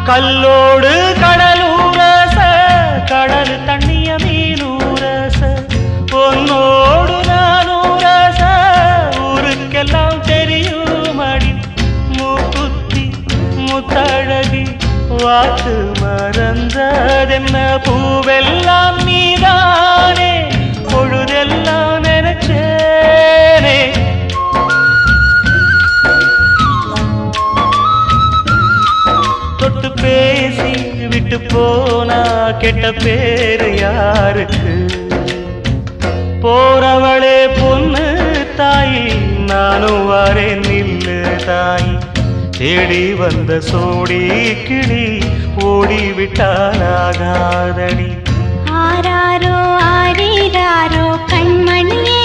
கல்லோடு கடலூரச கடல் தண்ணிய மீனூரச பொன்னோடு நானூரச ஊருக்கெல்லாம் தெரியும் அடி மூக்குத்தி முத்தழகி வாக்கு மறந்ததென்ன பூவெல்லாம் நீதானே பொழுதெல்லாம் நினைச்சேனே தொட்டு பேசி விட்டு போனா கெட்ட பேரு யாருக்கு போறவளே பொண்ணு தாயி நானும் வரேன் நில்லு தாயி தேடி வந்த சோடி கிளி ஓடிவிட்டாலாகாதடி ஆராரோ ஆரீராரோ கண்மணியே